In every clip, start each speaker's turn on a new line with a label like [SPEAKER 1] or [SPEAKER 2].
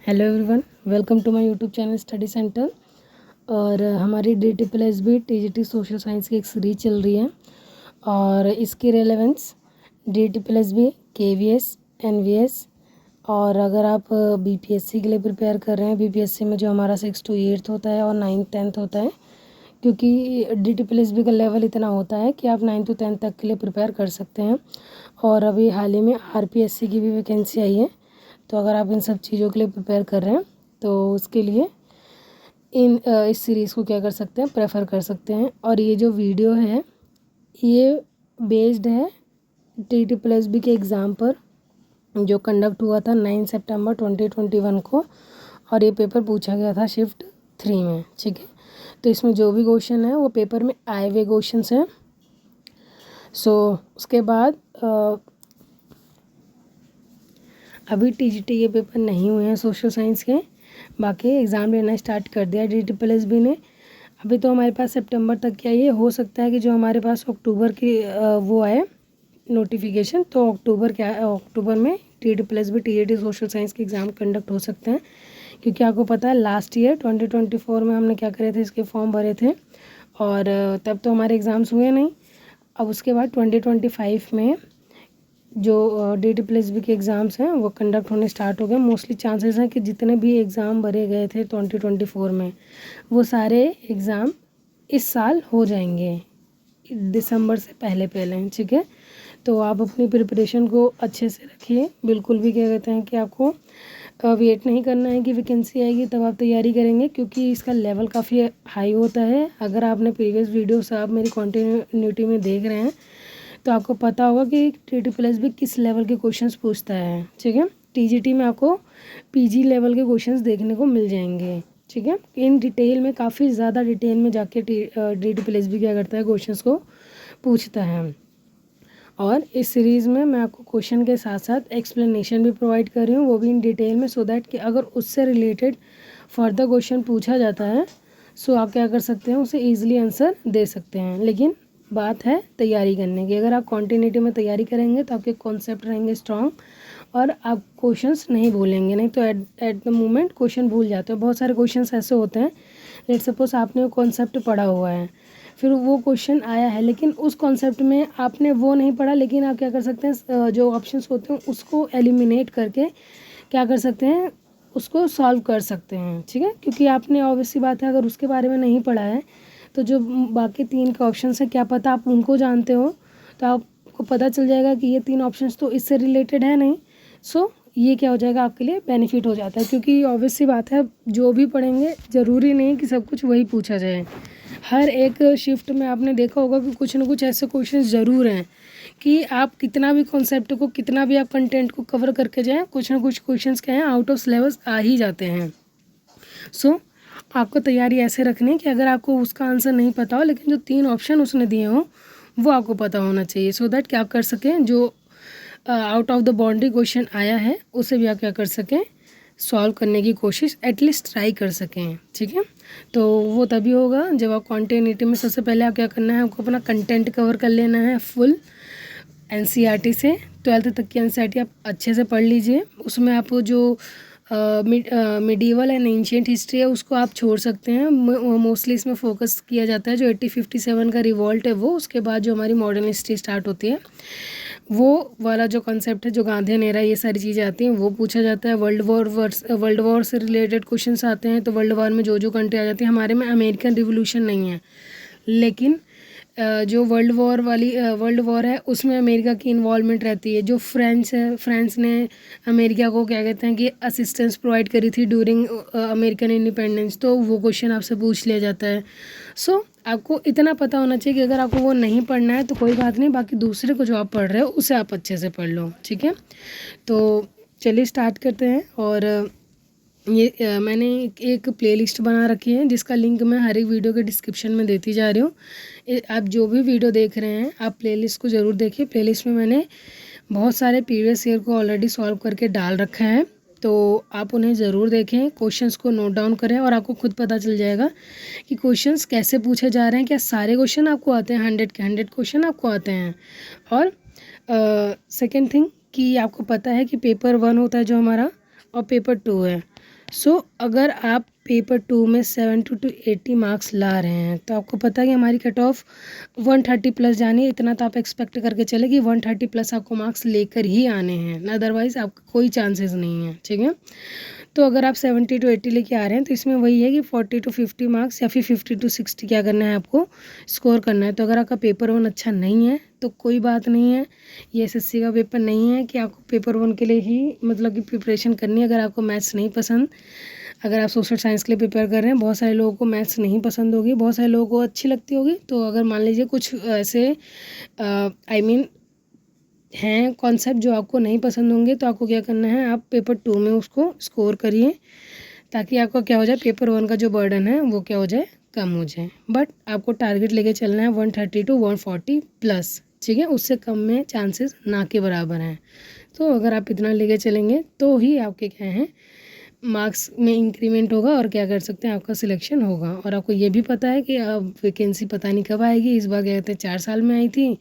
[SPEAKER 1] Hello everyone, welcome to my YouTube channel study centre. और हमारी DTPLSB TGT social science की एक series चल रही है और इसकी रेलेवेंस DTPLSB KVS NVS। और अगर आप BPSC के लिए प्रिपेयर कर रहे हैं, BPSC में जो हमारा 6 to 8 होता है और 9th 10th होता है, क्योंकि DTPLSB का लेवल इतना होता है कि आप 9 to 10 तक के लिए प्रिपेयर कर सकते हैं। और अभी हाल ही में RPSC की भी वैकेंसी आई है, तो अगर आप इन सब चीज़ों के लिए प्रिपेयर कर रहे हैं तो उसके लिए इस सीरीज़ को क्या कर सकते हैं, प्रेफर कर सकते हैं। और ये जो वीडियो है ये बेस्ड है DTPLSB के एग्ज़ाम पर जो कंडक्ट हुआ था 9 सितंबर 2021 को, और ये पेपर पूछा गया था शिफ्ट 3 में। ठीक है, तो इसमें जो भी क्वेश्चन है वो पेपर में आए हुए क्वेश्चन हैं। उसके बाद अभी TGT के पेपर नहीं हुए हैं सोशल साइंस के, बाकी एग्ज़ाम लेना स्टार्ट कर दिया DTPLSB ने। अभी तो हमारे पास सितंबर तक क्या, ये हो सकता है कि जो हमारे पास अक्टूबर की वो आए नोटिफिकेशन, तो अक्टूबर में DTPLSB TGT सोशल साइंस के एग्ज़ाम कंडक्ट हो सकते हैं। क्योंकि आपको पता है लास्ट ईयर 2024 में हमने क्या करे थे, इसके फॉर्म भरे थे और तब तो हमारे एग्ज़ाम्स हुए नहीं। अब उसके बाद 2025 में जो DTPLSB के एग्ज़ाम्स हैं वो कंडक्ट होने स्टार्ट हो गए। मोस्टली चांसेस हैं कि जितने भी एग्ज़ाम भरे गए थे 2024 में वो सारे एग्ज़ाम इस साल हो जाएंगे दिसंबर से पहले। ठीक है, तो आप अपनी प्रिपरेशन को अच्छे से रखिए। बिल्कुल भी क्या कहते हैं कि आपको वेट नहीं करना है कि वैकेंसी आएगी तब आप तैयारी करेंगे, क्योंकि इसका लेवल काफ़ी हाई होता है। अगर आपने प्रीवियस वीडियोस आप मेरी कंटिन्यूटी में देख रहे हैं तो आपको पता होगा कि DTPLSB किस लेवल के क्वेश्चंस पूछता है। ठीक है, TGT में आपको PG लेवल के क्वेश्चंस देखने को मिल जाएंगे। ठीक है, इन डिटेल में काफ़ी ज़्यादा डिटेल में जाके DTPLSB क्या करता है, क्वेश्चंस को पूछता है। और इस सीरीज़ में मैं आपको क्वेश्चन के साथ साथ एक्सप्लेनेशन भी प्रोवाइड कर रही हूँ, वो भी इन डिटेल में, सो दैट कि अगर उससे रिलेटेड फर्दर क्वेश्चन पूछा जाता है सो आप क्या कर सकते हैं, उसे ईजिली आंसर दे सकते हैं। लेकिन बात है तैयारी करने की। अगर आप कॉन्टिन्यूटी में तैयारी करेंगे तो आपके कॉन्सेप्ट रहेंगे स्ट्रॉन्ग और आप क्वेश्चंस नहीं भूलेंगे। नहीं तो एट द मोमेंट क्वेश्चन भूल जाते हो। बहुत सारे क्वेश्चंस ऐसे होते हैं, लेट सपोज आपने वो कॉन्सेप्ट पढ़ा हुआ है, फिर वो क्वेश्चन आया है लेकिन उस कॉन्सेप्ट में आपने वो नहीं पढ़ा, लेकिन आप क्या कर सकते हैं, जो ऑप्शंस होते हैं उसको एलिमिनेट करके क्या कर सकते हैं, उसको सॉल्व कर सकते हैं। ठीक है, क्योंकि आपने ऑब्वियस सी बात है अगर उसके बारे में नहीं पढ़ा है तो जो बाकी 3 के ऑप्शन है क्या पता आप उनको जानते हो, तो आपको पता चल जाएगा कि ये 3 ऑप्शंस तो इससे रिलेटेड है नहीं। सो ये क्या हो जाएगा, आपके लिए बेनिफिट हो जाता है। क्योंकि ऑब्वियस सी बात है जो भी पढ़ेंगे ज़रूरी नहीं कि सब कुछ वही पूछा जाए। हर एक शिफ्ट में आपने देखा होगा कि कुछ ना कुछ ऐसे क्वेश्चन ज़रूर हैं कि आप कितना भी कॉन्सेप्ट को, कितना भी आप कंटेंट को कवर करके जाएँ, कुछ ना कुछ क्वेश्चंस क्या हैं, आउट ऑफ सिलेबस आ ही जाते हैं। सो आपको तैयारी ऐसे रखनी है कि अगर आपको उसका आंसर नहीं पता हो, लेकिन जो 3 ऑप्शन उसने दिए हों वो आपको पता होना चाहिए, सो दैट कि आप कर सकें जो out of the boundary question आया है उसे भी आप क्या कर सकें, सॉल्व करने की कोशिश एटलीस्ट ट्राई कर सकें। ठीक है, तो वो तभी होगा जब आप कॉन्टिन्यूटी में, सबसे पहले आप क्या करना है, आपको अपना कंटेंट कवर कर लेना है फुल NCERT से। 12th तक की NCERT आप अच्छे से पढ़ लीजिए। उसमें आप जो मिडीवल एंड एंशिएंट हिस्ट्री है उसको आप छोड़ सकते हैं। मोस्टली इसमें फोकस किया जाता है जो 1857 का रिवॉल्ट है वो, उसके बाद जो हमारी मॉडर्न हिस्ट्री स्टार्ट होती है वो वाला जो कॉन्सेप्ट है, जो गांधी एरा, ये सारी चीज़ें आती हैं वो पूछा जाता है। वर्ल्ड वॉर से रिलेटेड क्वेश्चंस आते हैं, तो वर्ल्ड वॉर में जो कंट्री आ जाती है, हमारे में अमेरिकन रिवोल्यूशन नहीं है, लेकिन जो वर्ल्ड वॉर है उसमें अमेरिका की इन्वॉल्वमेंट रहती है। जो फ्रेंच है, फ्रांस ने अमेरिका को क्या कहते हैं कि असिस्टेंस प्रोवाइड करी थी ड्यूरिंग अमेरिकन इंडिपेंडेंस, तो वो क्वेश्चन आपसे पूछ लिया जाता है। सो आपको इतना पता होना चाहिए कि अगर आपको वो नहीं पढ़ना है तो कोई बात नहीं, बाकी दूसरे को जो आप पढ़ रहे हो उसे आप अच्छे से पढ़ लो। ठीक है, तो चलिए स्टार्ट करते हैं। और ये मैंने एक प्लेलिस्ट बना रखी है जिसका लिंक मैं हर एक वीडियो के डिस्क्रिप्शन में देती जा रही हूँ। आप जो भी वीडियो देख रहे हैं आप प्लेलिस्ट को ज़रूर देखिए। प्लेलिस्ट में मैंने बहुत सारे प्रीवियस ईयर को ऑलरेडी सॉल्व करके डाल रखा है, तो आप उन्हें ज़रूर देखें, क्वेश्चंस को नोट डाउन करें और आपको खुद पता चल जाएगा कि क्वेश्चंस कैसे पूछे जा रहे हैं। क्या सारे क्वेश्चन आपको आते हैं, 100 के 100 क्वेश्चन आपको आते हैं। और सेकेंड थिंग कि आपको पता है कि पेपर 1 होता है जो हमारा, और पेपर 2 है। अगर आप पेपर 2 में 70 to 80 मार्क्स ला रहे हैं तो आपको पता है कि हमारी कट ऑफ 130 प्लस जानी है। इतना तो आप एक्सपेक्ट करके चले कि 130 प्लस आपको मार्क्स लेकर ही आने हैं, अदरवाइज़ आपका कोई चांसेस नहीं है, ठीक है। तो अगर आप 70 to 80 लेके आ रहे हैं तो इसमें वही है कि 40 to 50 मार्क्स या फिर 50 to 60 क्या करना है, आपको स्कोर करना है। तो अगर आपका पेपर 1 अच्छा नहीं है तो कोई बात नहीं है, ये एसएससी का पेपर नहीं है कि आपको पेपर 1 के लिए ही मतलब कि प्रिपरेशन करनी है। अगर आपको मैथ्स नहीं पसंद, अगर आप सोशल साइंस के लिए प्रिपेयर कर रहे हैं, बहुत सारे लोगों को मैथ्स नहीं पसंद होगी, बहुत सारे लोगों को अच्छी लगती होगी। तो अगर मान लीजिए कुछ ऐसे आई मीन हैं कॉन्सेप्ट जो आपको नहीं पसंद होंगे, तो आपको क्या करना है, आप पेपर 2 में उसको स्कोर करिए, ताकि आपका क्या हो जाए, पेपर 1 का जो बर्डन है वो क्या हो जाए, कम हो जाए। बट आपको टारगेट लेके चलना है 130 to 140 प्लस, ठीक है। उससे कम में चांसेस ना के बराबर हैं। तो अगर आप इतना लेके चलेंगे तो ही आपके क्या हैं, मार्क्स में इंक्रीमेंट होगा और क्या कर सकते हैं, आपका सिलेक्शन होगा। और आपको ये भी पता है कि अब वैकेंसी पता नहीं कब आएगी। इस बार क्या कहते हैं 4 साल में आई थी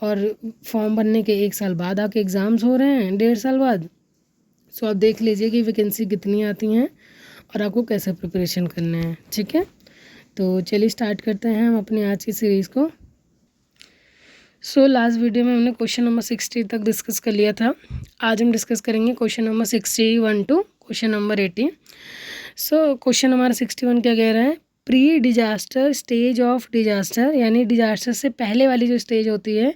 [SPEAKER 1] और फॉर्म भरने के 1 साल बाद आके एग्ज़ाम्स हो रहे हैं, 1.5 साल बाद। सो आप देख लीजिए कि वैकेंसी कितनी आती हैं और आपको कैसे प्रिपरेशन करना है, ठीक है। तो चलिए स्टार्ट करते हैं हम अपनी आज की सीरीज़ को। लास्ट वीडियो में हमने क्वेश्चन नंबर 60 तक डिस्कस कर लिया था। आज हम डिस्कस करेंगे question number 61 to question number 80। Question हमारा 61 क्या कह रहा है, pre disaster stage of disaster, यानी डिजास्टर से पहले वाली जो स्टेज होती है,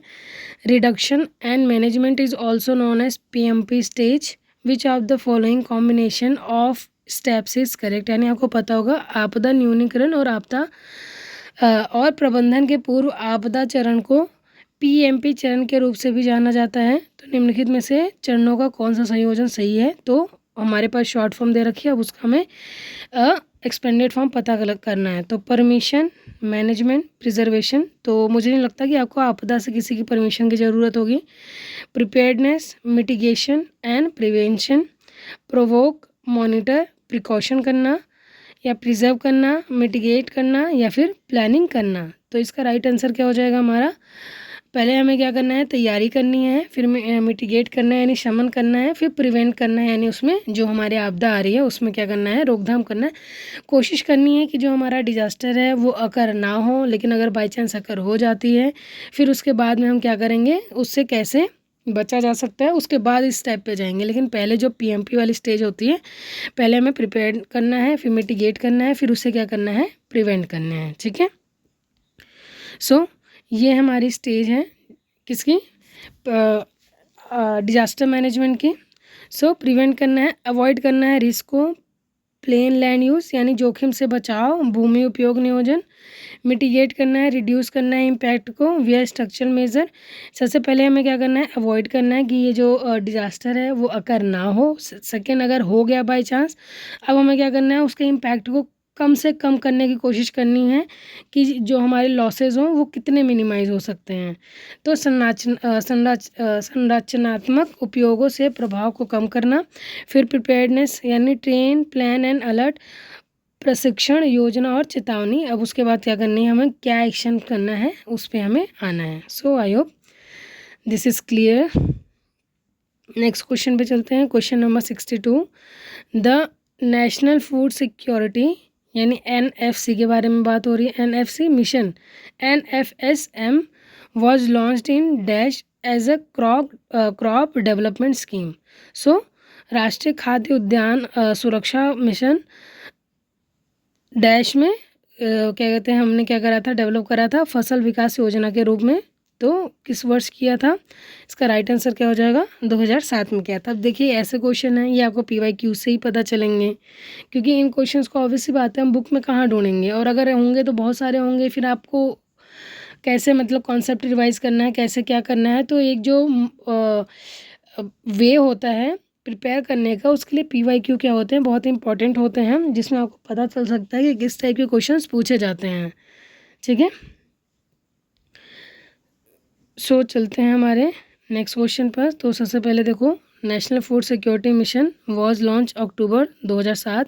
[SPEAKER 1] reduction and management is also known as PMP स्टेज, which of the following combination of steps is correct. यानी आपको पता होगा आपदा न्यूनीकरण और आपदा और प्रबंधन के पूर्व आपदा चरण को PMP चरण के रूप से भी जाना जाता है। तो निम्नलिखित में से चरणों का कौन सा संयोजन सही है। तो हमारे पास शॉर्ट फॉर्म दे रखी है, अब उसका हमें एक्सपेंडेड फॉर्म पता करना है। तो परमिशन, मैनेजमेंट, प्रिजर्वेशन। तो मुझे नहीं लगता कि आपको आपदा से किसी की परमिशन की ज़रूरत होगी। Preparedness, mitigation and prevention, provoke, monitor, precaution करना या प्रिजर्व करना, मिटिगेट करना या फिर प्लानिंग करना। तो इसका राइट आंसर क्या हो जाएगा हमारा, पहले हमें क्या करना है, तैयारी करनी है, फिर मिटिगेट करना है यानी शमन करना है, फिर प्रिवेंट करना है यानी उसमें जो हमारे आपदा आ रही है उसमें क्या करना है, रोकथाम करना है। कोशिश करनी है कि जो हमारा डिजास्टर है वो अकर ना हो, लेकिन अगर बाई चांस अकर हो जाती है फिर उसके बाद में हम क्या करेंगे, उससे कैसे बचा जा सकता है, उसके बाद इस स्टेप पे जाएंगे। लेकिन पहले जो PMP वाली स्टेज होती है, पहले हमें प्रिपेयर करना है, फिर मिटिगेट करना है, फिर उससे क्या करना है, प्रिवेंट करना है, ठीक है। ये हमारी स्टेज है किसकी, डिजास्टर मैनेजमेंट की। प्रिवेंट करना है, अवॉइड करना है रिस्क को, प्लेन लैंड यूज़ यानी जोखिम से बचाव, भूमि उपयोग नियोजन। मिटिगेट करना है, रिड्यूस करना है इम्पैक्ट को वियर स्ट्रक्चरल मेजर। सबसे पहले हमें क्या करना है, अवॉइड करना है कि ये जो डिजास्टर है वो अकर ना हो। सेकेंड, अगर हो गया बाई चांस, अब हमें क्या करना है, उसके इम्पैक्ट को कम से कम करने की कोशिश करनी है कि जो हमारे लॉसेस हों वो कितने मिनिमाइज हो सकते हैं। तो संरचनात्मक उपयोगों से प्रभाव को कम करना। फिर प्रिपेयर्डनेस यानी ट्रेन, प्लान एंड अलर्ट, प्रशिक्षण, योजना और चेतावनी। अब उसके बाद क्या करनी है, हमें क्या एक्शन करना है उस पर हमें आना है। I hope this is clear. Next question पे चलते हैं, question number 62। The national food security यानी NFC के बारे में बात हो रही है। NFC mission NFSM was launched in dash as a crop development scheme. राष्ट्रीय खाद्य उद्यान सुरक्षा मिशन डैश में क्या कहते हैं, हमने क्या करा था, डेवलप करा था फसल विकास योजना के रूप में। तो किस वर्ष किया था, इसका राइट आंसर क्या हो जाएगा, 2007 में किया था। अब देखिए ऐसे क्वेश्चन हैं ये आपको PYQ से ही पता चलेंगे, क्योंकि इन क्वेश्चंस को ऑब्वियसली बात है हम बुक में कहाँ ढूंढेंगे, और अगर होंगे तो बहुत सारे होंगे, फिर आपको कैसे मतलब कॉन्सेप्ट रिवाइज करना है, कैसे क्या करना है। तो एक जो वे होता है प्रिपेयर करने का, उसके लिए PYQ क्या होते हैं, बहुत इंपॉर्टेंट होते हैं, जिसमें आपको पता चल सकता है कि किस टाइप के क्वेश्चंस पूछे जाते हैं, ठीक है। चलते हैं हमारे नेक्स्ट क्वेश्चन पर। तो सबसे पहले देखो, national food security mission was launch October 2007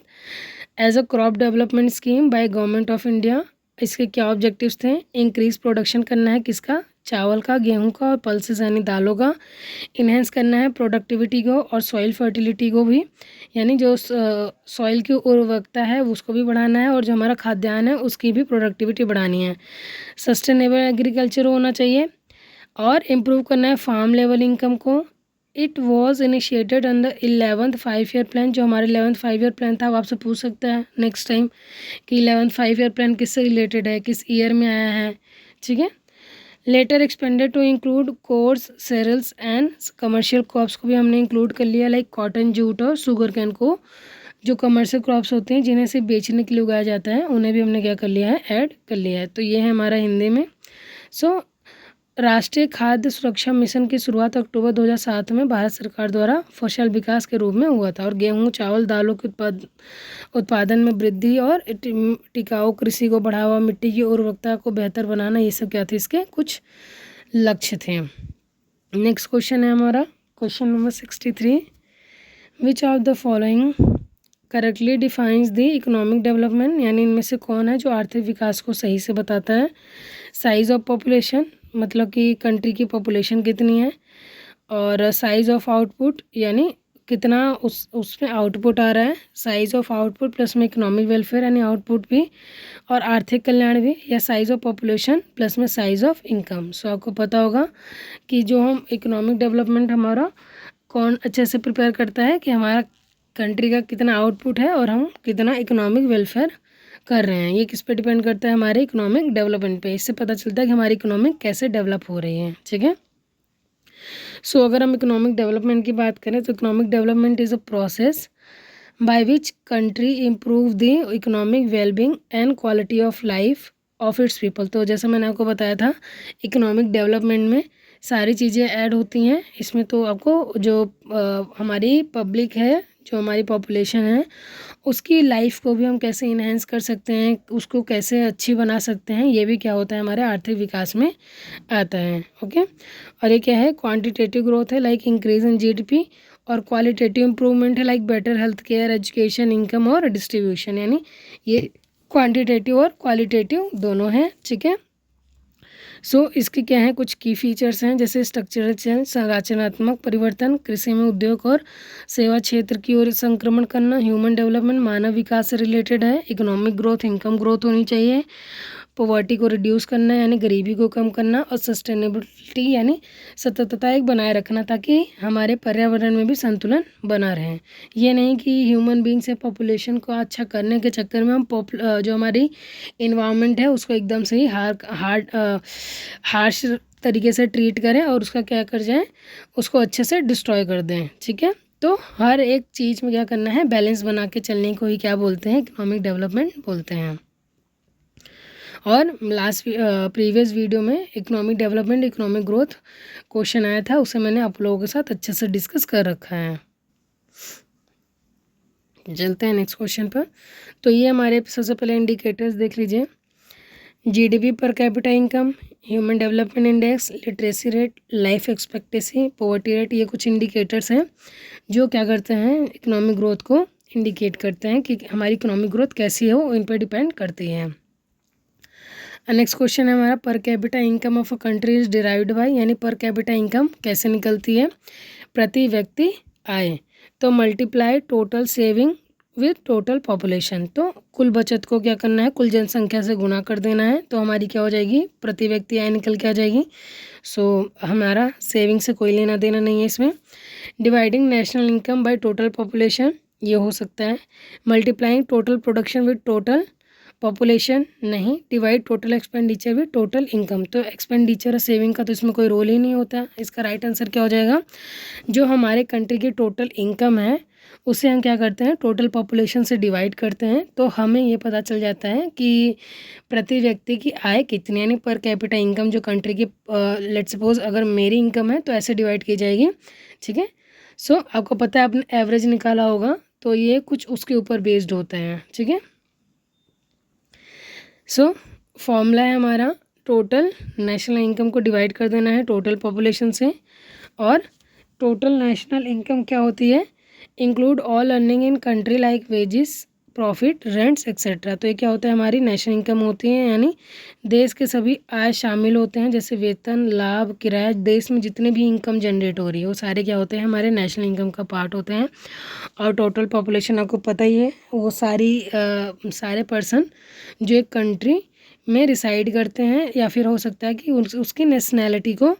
[SPEAKER 1] as a crop development scheme by government of India. इसके क्या ऑब्जेक्टिव्स थे, इंक्रीज प्रोडक्शन करना है किसका, चावल का, गेहूं का और पल्सेस यानी दालों का। इन्हेंस करना है प्रोडक्टिविटी को और सॉइल फर्टिलिटी को भी, यानी जो सॉइल की उर्वरकता है उसको भी बढ़ाना है और जो हमारा खाद्यान्न है उसकी भी प्रोडक्टिविटी बढ़ानी है। सस्टेनेबल एग्रीकल्चर होना चाहिए और इम्प्रूव करना है फार्म लेवल इनकम को। It was initiated under 11th 5 year plan. जो हमारे 11th 5 ईयर प्लान था, वो आपसे पूछ सकता है नेक्स्ट टाइम कि 11th 5 ईयर प्लान किससे रिलेटेड है, किस ईयर में आया है, ठीक है। Later expanded to include coarse, cereals and commercial crops को भी हमने इंक्लूड कर लिया, लाइक कॉटन, जूट और शुगर कैन को। जो कमर्शियल क्रॉप्स होते हैं जिन्हें सिर्फ बेचने के लिए उगाया जाता है, उन्हें भी हमने क्या कर लिया है, ऐड कर लिया है। तो ये है हमारा हिंदी में। सो राष्ट्रीय खाद्य सुरक्षा मिशन की शुरुआत अक्टूबर 2007 में भारत सरकार द्वारा फसल विकास के रूप में हुआ था और गेहूं, चावल, दालों के उत्पादन में वृद्धि और टिकाऊ कृषि को बढ़ावा, मिट्टी की उर्वरकता को बेहतर बनाना, ये सब क्या थे, इसके कुछ लक्ष्य थे। नेक्स्ट क्वेश्चन है हमारा question number 63। Which of the following correctly defines the economic development, यानी इनमें से कौन है जो आर्थिक विकास को सही से बताता है। साइज़ ऑफ पॉपुलेशन, मतलब कि कंट्री की पॉपुलेशन कितनी है, और साइज़ ऑफ आउटपुट यानी कितना उसमें आउटपुट आ रहा है। साइज़ ऑफ आउटपुट प्लस में इकोनॉमिक वेलफेयर यानी आउटपुट भी और आर्थिक कल्याण भी, या साइज़ ऑफ पॉपुलेशन प्लस में साइज़ ऑफ इनकम। सो आपको पता होगा कि जो हम इकोनॉमिक डेवलपमेंट हमारा कौन अच्छे से प्रिपेयर करता है कि हमारा कंट्री का कितना आउटपुट है और हम कितना इकोनॉमिक वेलफेयर कर रहे हैं। ये किस पे डिपेंड करता है, हमारे इकोनॉमिक डेवलपमेंट पे। इससे पता चलता है कि हमारी इकोनॉमिक कैसे डेवलप हो रही है, ठीक है। सो अगर हम इकोनॉमिक डेवलपमेंट की बात करें तो economic development is a process by which country improve the economic wellbeing and quality of life of its people. तो जैसा मैंने आपको बताया था, इकोनॉमिक डेवलपमेंट में सारी चीज़ें ऐड होती हैं। इसमें तो आपको जो हमारी पब्लिक है, जो हमारी पॉपुलेशन है, उसकी लाइफ को भी हम कैसे इन्हेंस कर सकते हैं, उसको कैसे अच्छी बना सकते हैं, ये भी क्या होता है, हमारे आर्थिक विकास में आता है। ओके, और ये क्या है, क्वांटिटेटिव ग्रोथ है, लाइक इंक्रीज इन जीडीपी, और क्वालिटेटिव इंप्रूवमेंट है, like better health care, education, income और डिस्ट्रीब्यूशन। यानी ये क्वांटिटेटिव और क्वालिटेटिव दोनों हैं, ठीक है। सो इसके क्या है, कुछ की फीचर्स हैं, जैसे स्ट्रक्चरल चेंज, संरचनात्मक परिवर्तन, कृषि में उद्योग और सेवा क्षेत्र की ओर संक्रमण करना, ह्यूमन डेवलपमेंट मानव विकास से रिलेटेड है, इकोनॉमिक ग्रोथ इनकम ग्रोथ होनी चाहिए, पॉवर्टी को रिड्यूस करना यानी गरीबी को कम करना, और सस्टेनेबिलिटी यानी सततता एक बनाए रखना ताकि हमारे पर्यावरण में भी संतुलन बना रहे। ये नहीं कि ह्यूमन बींग्स या पॉपुलेशन को अच्छा करने के चक्कर में हम जो हमारी इन्वायरमेंट है उसको एकदम से ही हार्श तरीके से ट्रीट करें और उसका क्या कर जाएं, उसको अच्छे से डिस्ट्रॉय कर दें, ठीक है। तो हर एक चीज़ में क्या करना है, बैलेंस बना के चलने को ही क्या बोलते हैं, इकोनॉमिक डेवलपमेंट बोलते हैं। और लास्ट प्रीवियस वीडियो में economic development economic growth question आया था, उसे मैंने आप लोगों के साथ अच्छे से डिस्कस कर रखा है। चलते हैं नेक्स्ट क्वेश्चन पर। तो ये हमारे सबसे पहले इंडिकेटर्स देख लीजिए, GDP per capita income, human development index, literacy rate, life expectancy, poverty rate. ये कुछ इंडिकेटर्स हैं जो क्या करते हैं, इकोनॉमिक ग्रोथ को इंडिकेट करते हैं कि हमारी इकोनॉमिक ग्रोथ कैसी हो, इन पर डिपेंड करती है। नेक्स्ट क्वेश्चन है हमारा, per capita income of a country is derived bye, यानी पर कैपिटा इनकम कैसे निकलती है, प्रति व्यक्ति आय। तो multiply total saving with total population. तो कुल बचत को क्या करना है, कुल जनसंख्या से गुना कर देना है, तो हमारी क्या हो जाएगी, प्रति व्यक्ति आय निकल के आ जाएगी। सो हमारा सेविंग से कोई लेना देना नहीं है इसमें। Dividing national income by total population, ये हो सकता है। Multiplying total production with total population, नहीं। Divide total expenditure with total income, तो एक्सपेंडिचर और सेविंग का तो इसमें कोई रोल ही नहीं होता। इसका राइट आंसर क्या हो जाएगा, जो हमारे कंट्री की टोटल इनकम है उसे हम क्या करते हैं, टोटल पॉपुलेशन से डिवाइड करते हैं, तो हमें ये पता चल जाता है कि प्रति व्यक्ति की आय कितनी, यानी पर कैपिटा इनकम जो कंट्री की, लेट्स सपोज अगर मेरी इनकम है तो ऐसे डिवाइड की जाएगी, ठीक है। सो आपको पता है आपने एवरेज निकाला होगा, तो ये कुछ उसके ऊपर बेस्ड होता है, ठीक है। सो फॉर्मूला है हमारा, टोटल नेशनल इनकम को डिवाइड कर देना है टोटल पॉपुलेशन से, और टोटल नेशनल इनकम क्या होती है, include all earning in country like wages, profit, rents etcetera. तो ये क्या होता है, हमारी नेशनल इनकम होती है, यानी देश के सभी आय शामिल होते हैं, जैसे वेतन, लाभ, किराया, देश में जितने भी इनकम जनरेट हो रही है वो सारे क्या होते हैं, हमारे नेशनल इनकम का पार्ट होते हैं। और टोटल पॉपुलेशन आपको पता ही है, वो सारे पर्सन जो एक कंट्री में रिसाइड करते हैं या फिर हो सकता है कि उसकी नेशनैलिटी को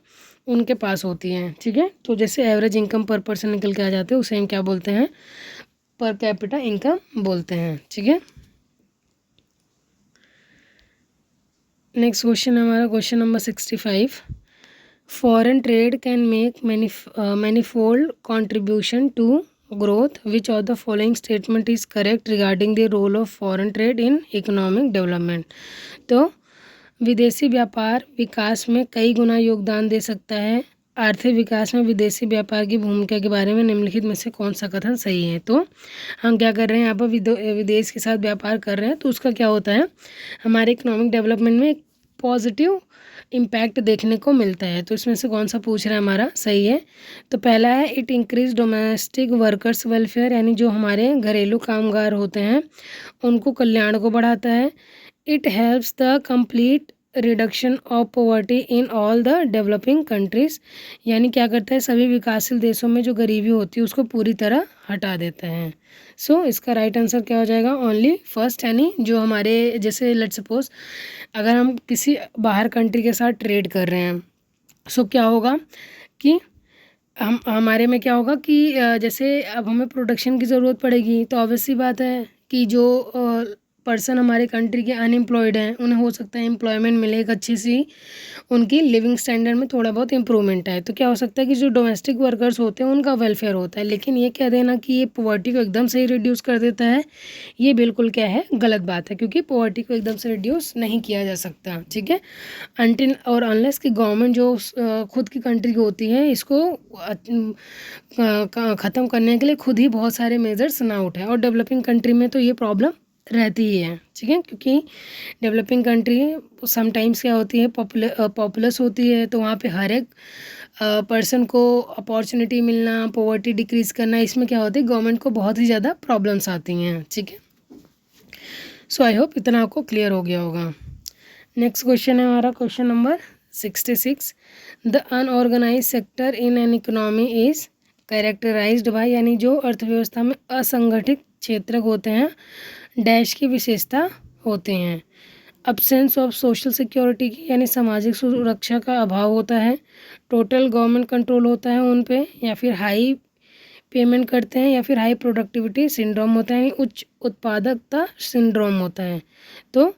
[SPEAKER 1] उनके पास होती हैं, ठीक है। तो जैसे एवरेज इनकम पर पर्सन निकल के आ जाते हैं, उसे हम क्या बोलते हैं, पर कैपिटा इनकम बोलते हैं, ठीक है। नेक्स्ट क्वेश्चन हमारा question number 65। Foreign trade can make manifold contribution to growth, which of the following statement is correct regarding the role of foreign trade in economic development. तो विदेशी व्यापार विकास में कई गुना योगदान दे सकता है। आर्थिक विकास में विदेशी व्यापार की भूमिका के बारे में निम्नलिखित में से कौन सा कथन सही है। तो हम क्या कर रहे हैं, यहाँ पर विदेश के साथ व्यापार कर रहे हैं, तो उसका क्या होता है, हमारे इकोनॉमिक डेवलपमेंट में एक पॉजिटिव इम्पैक्ट देखने को मिलता है। तो इसमें से कौन सा पूछ रहा है, हमारा सही है। तो पहला है, it increase domestic workers welfare, यानी जो हमारे घरेलू कामगार होते हैं उनको कल्याण को बढ़ाता है। It helps the complete reduction of poverty in all the developing countries, यानी क्या करता है, सभी विकासशील देशों में जो गरीबी होती है उसको पूरी तरह हटा देता है। सो इसका राइट आंसर क्या हो जाएगा, ओनली फर्स्ट, यानी जो हमारे जैसे लेट्स सपोज अगर हम किसी बाहर कंट्री के साथ ट्रेड कर रहे हैं, सो क्या होगा कि हमारे में क्या होगा कि जैसे अब हमें प्रोडक्शन की ज़रूरत पड़ेगी, तो ऑब्वियस सी बात है कि जो पर्सन हमारे कंट्री के अनएम्प्लॉयड हैं उन्हें हो सकता है एम्प्लॉयमेंट मिले, एक अच्छी सी उनकी लिविंग स्टैंडर्ड में थोड़ा बहुत इम्प्रूवमेंट आए। तो क्या हो सकता है कि जो डोमेस्टिक वर्कर्स होते हैं उनका वेलफेयर होता है। लेकिन ये कह देना कि ये पॉवर्टी को एकदम से ही रिड्यूस कर देता है, ये बिल्कुल क्या है, गलत बात है, क्योंकि पॉवर्टी को एकदम से रिड्यूस नहीं किया जा सकता, ठीक है, अनटिल और अनलेस कि गवर्नमेंट जो खुद की कंट्री की होती है इसको ख़त्म करने के लिए खुद ही बहुत सारे मेजर्स ना उठाए। और डेवलपिंग कंट्री में तो ये प्रॉब्लम रहती ही है, ठीक है, क्योंकि डेवलपिंग कंट्री समटाइम्स क्या होती है, पॉपुलस होती है, तो वहाँ पे हर एक पर्सन को अपॉर्चुनिटी मिलना, पॉवर्टी डिक्रीज़ करना, इसमें क्या होती है, गवर्नमेंट को बहुत ही ज़्यादा प्रॉब्लम्स आती हैं, ठीक है। सो आई होप इतना आपको क्लियर हो गया होगा। नेक्स्ट क्वेश्चन है हमारा question number 66। The unorganised sector in an economy is characterised by, यानी जो अर्थव्यवस्था में असंगठित क्षेत्र होते हैं डैश की विशेषता होते हैं। अब्सेंस ऑफ सोशल सिक्योरिटी की, यानी सामाजिक सुरक्षा का अभाव होता है। टोटल गवर्नमेंट कंट्रोल होता है उन पे, या फिर हाई पेमेंट करते हैं, या फिर हाई प्रोडक्टिविटी सिंड्रोम होता है, यानी उच्च उत्पादकता सिंड्रोम होता है। तो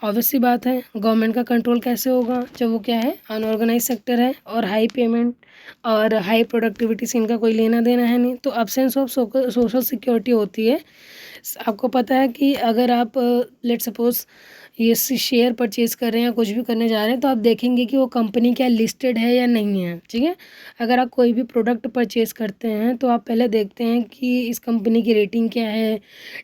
[SPEAKER 1] ऑब्वियस सी बात है, गवर्नमेंट का कंट्रोल कैसे होगा जब वो क्या है, अनऑर्गेनाइज सेक्टर है, और हाई पेमेंट और हाई प्रोडक्टिविटी से इनका कोई लेना देना है नहीं। तो अब्सेंस ऑफ सोशल सिक्योरिटी होती है। आपको पता है कि अगर आप लेट सपोज ये शेयर परचेज़ कर रहे हैं या कुछ भी करने जा रहे हैं, तो आप देखेंगे कि वो कंपनी क्या लिस्टेड है या नहीं है, ठीक है। अगर आप कोई भी प्रोडक्ट परचेज़ करते हैं तो आप पहले देखते हैं कि इस कंपनी की रेटिंग क्या है,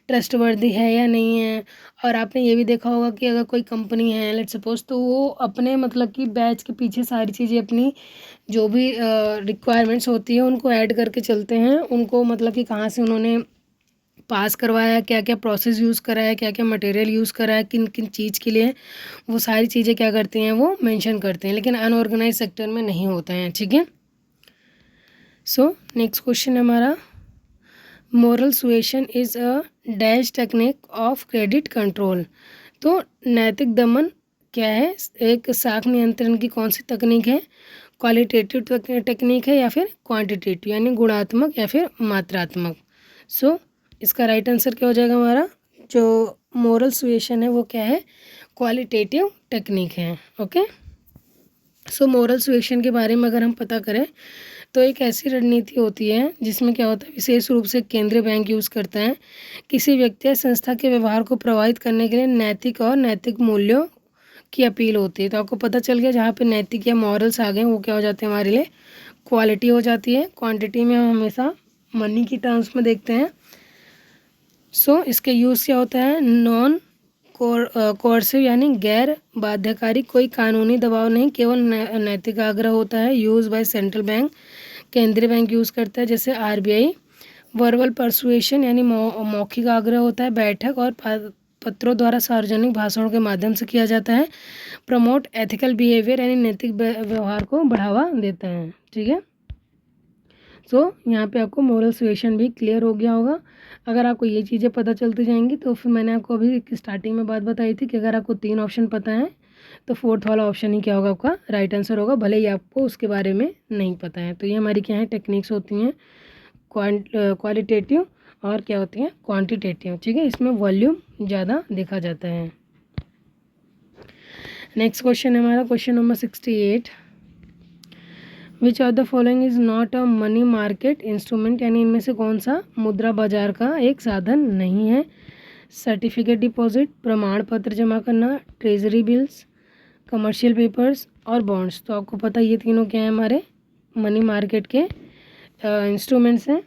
[SPEAKER 1] ट्रस्टवर्दी है या नहीं है। और आपने ये भी देखा होगा कि अगर कोई कंपनी है लेट सपोज, तो वो अपने मतलब कि बैच के पीछे सारी चीज़ें अपनी जो भी रिक्वायरमेंट्स होती है उनको ऐड करके चलते हैं, उनको मतलब कि कहाँ से उन्होंने पास करवाया, क्या क्या प्रोसेस यूज़ करा है, क्या क्या मटेरियल यूज़ करा है, किन किन चीज़ के लिए, वो सारी चीज़ें क्या करती हैं, वो मेंशन करते हैं। लेकिन अनऑर्गेनाइज सेक्टर में नहीं होता है, ठीक है। सो नेक्स्ट क्वेश्चन हमारा, moral suasion is a dash technique of credit control. तो नैतिक दमन क्या है, एक साख नियंत्रण की कौन सी तकनीक है, क्वालिटेटिव टेक्निक है या फिर क्वांटिटेटिव, यानी गुणात्मक या फिर मात्रात्मक। सो इसका राइट आंसर क्या हो जाएगा, हमारा जो मोरल सुएशन है वो क्या है, क्वालिटेटिव टेक्निक है, ओके। सो मोरल सुएशन के बारे में अगर हम पता करें तो एक ऐसी रणनीति होती है जिसमें क्या होता है, विशेष रूप से केंद्रीय बैंक यूज़ करता है किसी व्यक्ति या संस्था के व्यवहार को प्रभावित करने के लिए नैतिक और नैतिक मूल्यों की अपील होती है। तो आपको पता चल गया, जहाँ पे नैतिक या मॉरल्स आ गए वो क्या हो जाते हैं, हमारे लिए क्वालिटी हो जाती है। क्वांटिटी में हम हमेशा मनी की टर्म्स में देखते हैं। सो इसके यूज़ क्या होता है, नॉन कोर्सिव, यानी गैर बाध्यकारी, कोई कानूनी दबाव नहीं, केवल नैतिक आग्रह होता है। यूज़ बाय सेंट्रल बैंक, केंद्रीय बैंक यूज़ करता है, जैसे आरबीआई। वर्बल परसुएशन यानी मौखिक आग्रह होता है, बैठक और पत्रों द्वारा सार्वजनिक भाषणों के माध्यम से किया जाता है। प्रमोट एथिकल बिहेवियर यानी नैतिक व्यवहार को बढ़ावा देता है। ठीक है, सो यहाँ पे आपको मोरल सुएशन भी क्लियर हो गया होगा। अगर आपको ये चीज़ें पता चलती जाएंगी तो फिर मैंने आपको अभी स्टार्टिंग में बात बताई थी कि अगर आपको 3 ऑप्शन पता है तो 4th वाला ऑप्शन ही क्या होगा, आपका राइट आंसर होगा, भले ही आपको उसके बारे में नहीं पता है। तो ये हमारी क्या है, टेक्निक्स होती हैं क्वालिटेटिव और क्या होती हैं क्वांटिटेटिव। ठीक है, इसमें वॉल्यूम ज़्यादा देखा जाता है। नेक्स्ट क्वेश्चन है हमारा question number 68। Which of the following is not a money market instrument, यानी इनमें से कौन सा मुद्रा बाजार का एक साधन नहीं है। सर्टिफिकेट डिपॉजिट, प्रमाण पत्र जमा करना, ट्रेजरी बिल्स, कमर्शियल पेपर्स और बॉन्ड्स। तो आपको पता ये तीनों क्या है, हमारे मनी मार्केट के इंस्ट्रूमेंट्स हैं।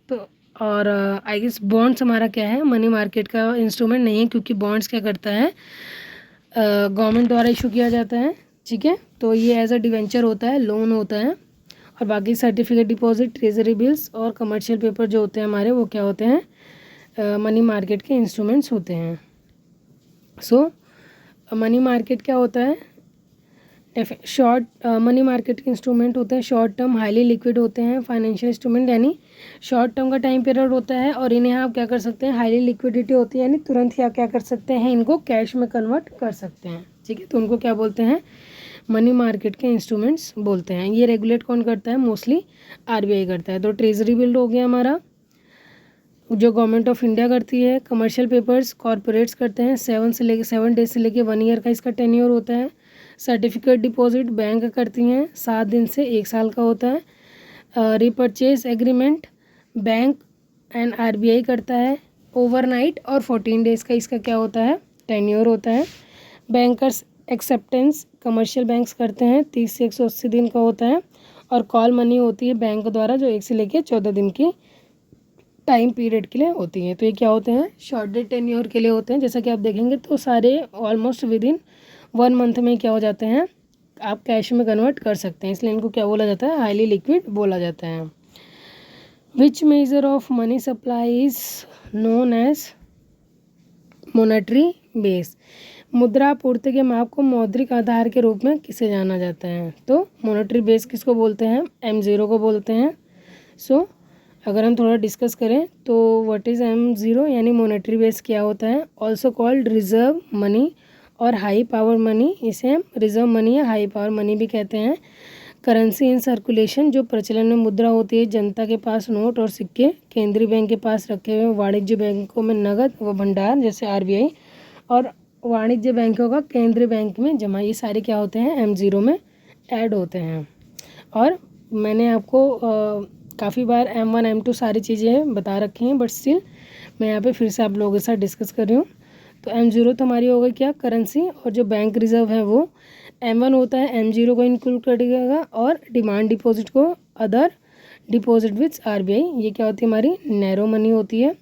[SPEAKER 1] तो और आई गेस बॉन्ड्स हमारा क्या है, मनी मार्केट का इंस्ट्रूमेंट नहीं है, क्योंकि बॉन्ड्स क्या करता है, गवर्नमेंट द्वारा इशू किया जाता है। ठीक है, तो ये एज अ डिवेंचर होता है, लोन होता है। और बाकी सर्टिफिकेट डिपॉजिट, ट्रेजरी बिल्स और कमर्शियल पेपर जो होते हैं हमारे, वो क्या होते हैं, मनी मार्केट के इंस्ट्रूमेंट्स होते हैं। सो मनी मार्केट क्या होता है, शॉर्ट मनी मार्केट के इंस्ट्रूमेंट होते हैं शॉर्ट टर्म, हाईली लिक्विड होते हैं फाइनेंशियल इंस्ट्रूमेंट, यानी शॉर्ट टर्म का टाइम पीरियड होता है और इन्हें आप क्या कर सकते हैं, हाईली लिक्विडिटी होती है, यानी तुरंत ही आप क्या कर सकते हैं, इनको कैश में कन्वर्ट कर सकते हैं। ठीक है, तो उनको क्या बोलते हैं, मनी मार्केट के इंस्ट्रूमेंट्स बोलते हैं। ये रेगुलेट कौन करता है, मोस्टली आरबीआई करता है। तो ट्रेजरी बिल हो गया हमारा, जो गवर्नमेंट ऑफ इंडिया करती है। कमर्शियल पेपर्स कॉरपोरेट्स करते हैं, 7 डेज से लेके 1 ईयर का इसका टेन्योर होता है। सर्टिफिकेट डिपॉजिट बैंक करती हैं, 7 दिन से 1 साल का होता है। Repurchase agreement bank and RBI करता है, ओवरनाइट और 14 डेज़ का इसका क्या होता है, टेन्योर होता है। बैंकर्स एक्सेप्टेंस कमर्शियल बैंक्स करते हैं, 30 से 180 दिन का होता है। और कॉल मनी होती है बैंक द्वारा, जो 1 से लेके 14 दिन की टाइम पीरियड के लिए होती है। तो ये क्या होते हैं, शॉर्ट डेट टेन्योर के लिए होते हैं। जैसा कि आप देखेंगे तो सारे ऑलमोस्ट विद इन 1 मंथ में क्या हो जाते हैं, आप कैश में कन्वर्ट कर सकते हैं, इसलिए इनको क्या बोला जाता है, हाईली लिक्विड बोला जाता है। Which measure of money supply is known as monetary base, मुद्रा आपूर्ति के माप को मौद्रिक आधार के रूप में किसे जाना जाता है। तो मॉनेटरी बेस किसको बोलते हैं, M0 को बोलते हैं। सो अगर हम थोड़ा डिस्कस करें तो व्हाट इज़ M0 यानी मॉनेटरी बेस क्या होता है, ऑल्सो कॉल्ड रिजर्व मनी और हाई पावर मनी, इसे हम रिजर्व मनी या हाई पावर मनी भी कहते हैं। करेंसी इन सर्कुलेशन, जो प्रचलन में मुद्रा होती है, जनता के पास नोट और सिक्के, केंद्रीय बैंक के पास रखे हुए, वाणिज्य बैंकों में नगद व भंडार जैसे आरबीआई, और वाणिज्य बैंकों का केंद्रीय बैंक में जमा, ये सारे क्या होते हैं, M0 में ऐड होते हैं। और मैंने आपको काफ़ी बार M1 M2 सारी चीज़ें बता रखी हैं, बट स्टिल मैं यहाँ पे फिर से आप लोगों के साथ डिस्कस कर रही हूँ। तो M0 तो हमारी हो गई क्या, करेंसी, और जो बैंक रिजर्व है वो M1 होता है, M0 को इंक्लूड करेगा, और डिमांड डिपॉजिट को अदर डिपॉजिट विथ आरबीआई, ये क्या होती है, हमारी नैरो मनी होती है।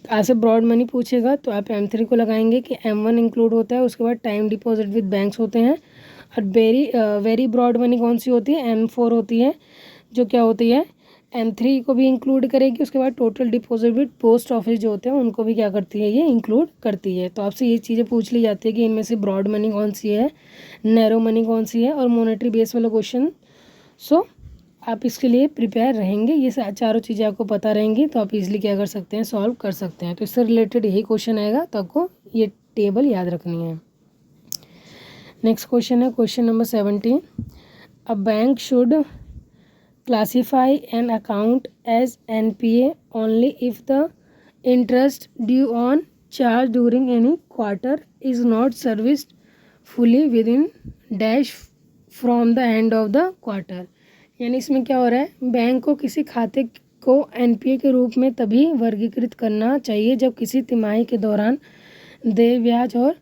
[SPEAKER 1] आपसे ब्रॉड मनी पूछेगा तो आप M3 को लगाएंगे कि M1 इंक्लूड होता है, उसके बाद टाइम डिपॉजिट विद बैंक्स होते हैं। और वेरी ब्रॉड मनी कौन सी होती है, M4 होती है, जो क्या होती है, M3 को भी इंक्लूड करेगी। उसके बाद total deposit with post office जो होते हैं उनको भी क्या करती है, ये इंक्लूड करती है। तो आपसे ये चीज़ें पूछ ली जाती है कि इनमें से ब्रॉड मनी कौन सी है, नैरो मनी कौन सी है, और मॉनेटरी बेस वाला क्वेश्चन। सो आप इसके लिए प्रिपेयर रहेंगे, ये चारों चीज़ें आपको पता रहेंगी तो आप इजीली क्या कर सकते हैं, सॉल्व कर सकते हैं। तो इससे रिलेटेड यही क्वेश्चन आएगा, तो आपको ये टेबल याद रखनी है। नेक्स्ट क्वेश्चन है question number 17। A bank should classify an account as NPA only if the interest due on charge during any quarter is not serviced fully within dash from the end of the quarter. यानी इसमें क्या हो रहा है, bank को किसी खाते को NPA के रूप में तभी वर्गीकृत करना चाहिए जब किसी तिमाही के दौरान देय ब्याज और